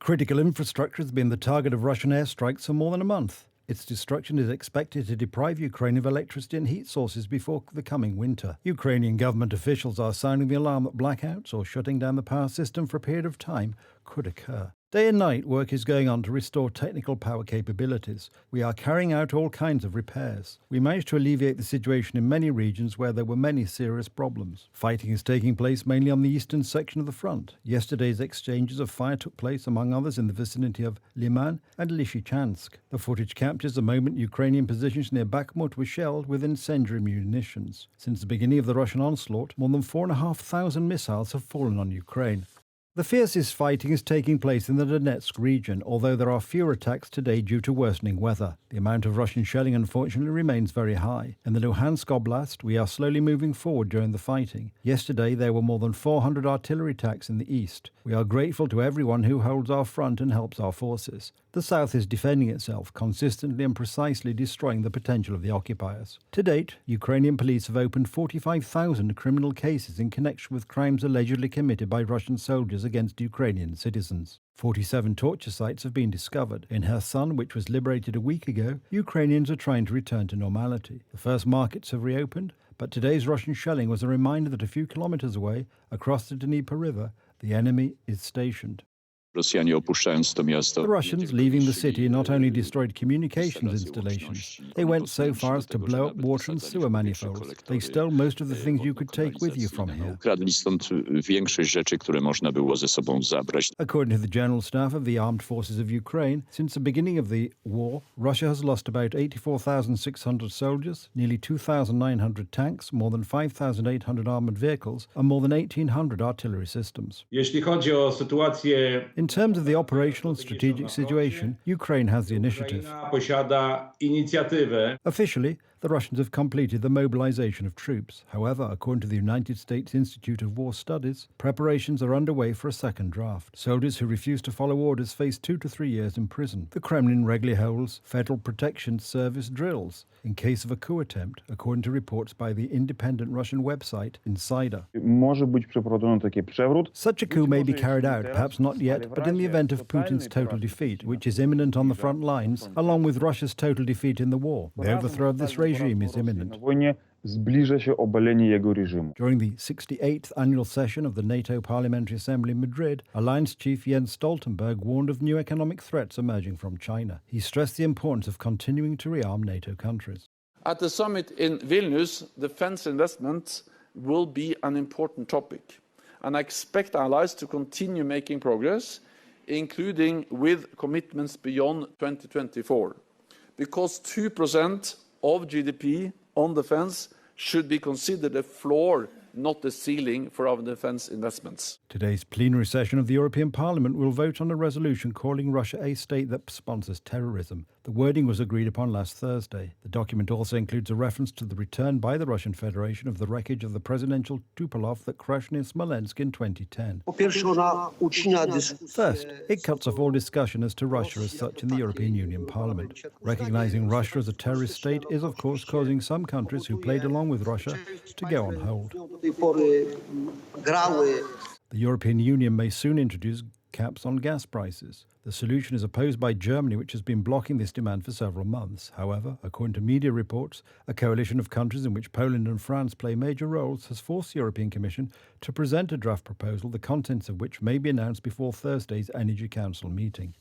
Critical infrastructure has been the target of Russian airstrikes for more than a month. Its destruction is expected to deprive Ukraine of electricity and heat sources before the coming winter. Ukrainian government officials are sounding the alarm that blackouts or shutting down the power system for a period of time could occur. Day and night, work is going on to restore technical power capabilities. We are carrying out all kinds of repairs. We managed to alleviate the situation in many regions where there were many serious problems. Fighting is taking place mainly on the eastern section of the front. Yesterday's exchanges of fire took place, among others, in the vicinity of Liman and Lysychansk. The footage captures the moment Ukrainian positions near Bakhmut were shelled with incendiary munitions. Since the beginning of the Russian onslaught, more than 4,500 missiles have fallen on Ukraine. The fiercest fighting is taking place in the Donetsk region, although there are fewer attacks today due to worsening weather. The amount of Russian shelling, unfortunately, remains very high. In the Luhansk Oblast, we are slowly moving forward during the fighting. Yesterday, there were more than 400 artillery attacks in the east. We are grateful to everyone who holds our front and helps our forces. The south is defending itself, consistently and precisely destroying the potential of the occupiers. To date, Ukrainian police have opened 45,000 criminal cases in connection with crimes allegedly committed by Russian soldiers against Ukrainian citizens. 47 torture sites have been discovered. In Kherson, which was liberated a week ago, Ukrainians are trying to return to normality. The first markets have reopened, but today's Russian shelling was a reminder that a few kilometers away, across the Dnieper River, the enemy is stationed. The Russians, leaving the city, not only destroyed communications installations, they went so far as to blow up water and sewer manifolds. They stole most of the things you could take with you from here. According to the General Staff of the Armed Forces of Ukraine, since the beginning of the war, Russia has lost about 84,600 soldiers, nearly 2,900 tanks, more than 5,800 armored vehicles, and more than 1,800 artillery systems. In terms of the operational and strategic situation, Ukraine has the initiative. Officially, the Russians have completed the mobilization of troops. However, according to the United States Institute of War Studies, preparations are underway for a second draft. Soldiers who refuse to follow orders face 2 to 3 years in prison. The Kremlin regularly holds Federal Protection Service drills in case of a coup attempt, according to reports by the independent Russian website Insider. Such a coup may be carried out, perhaps not yet, but in the event of Putin's total defeat, which is imminent on the front lines, along with Russia's total defeat in the war. The overthrow of this regime is imminent. During the 68th annual session of the NATO Parliamentary Assembly in Madrid, Alliance Chief Jens Stoltenberg warned of new economic threats emerging from China. He stressed the importance of continuing to rearm NATO countries. At the summit in Vilnius, defense investments will be an important topic, and I expect allies to continue making progress, including with commitments beyond 2024, because 2% of GDP on defense should be considered a floor, not a ceiling, for our defense investments. Today's plenary session of the European Parliament will vote on a resolution calling Russia a state that sponsors terrorism. The wording was agreed upon last Thursday. The document also includes a reference to the return by the Russian Federation of the wreckage of the presidential Tupolev that crashed near Smolensk in 2010. First, it cuts off all discussion as to Russia as such in the European Union Parliament. Recognizing Russia as a terrorist state is, of course, causing some countries who played along with Russia to go on hold. The European Union may soon introduce caps on gas prices. The solution is opposed by Germany, which has been blocking this demand for several months. However, according to media reports, a coalition of countries in which Poland and France play major roles has forced the European Commission to present a draft proposal, the contents of which may be announced before Thursday's Energy Council meeting.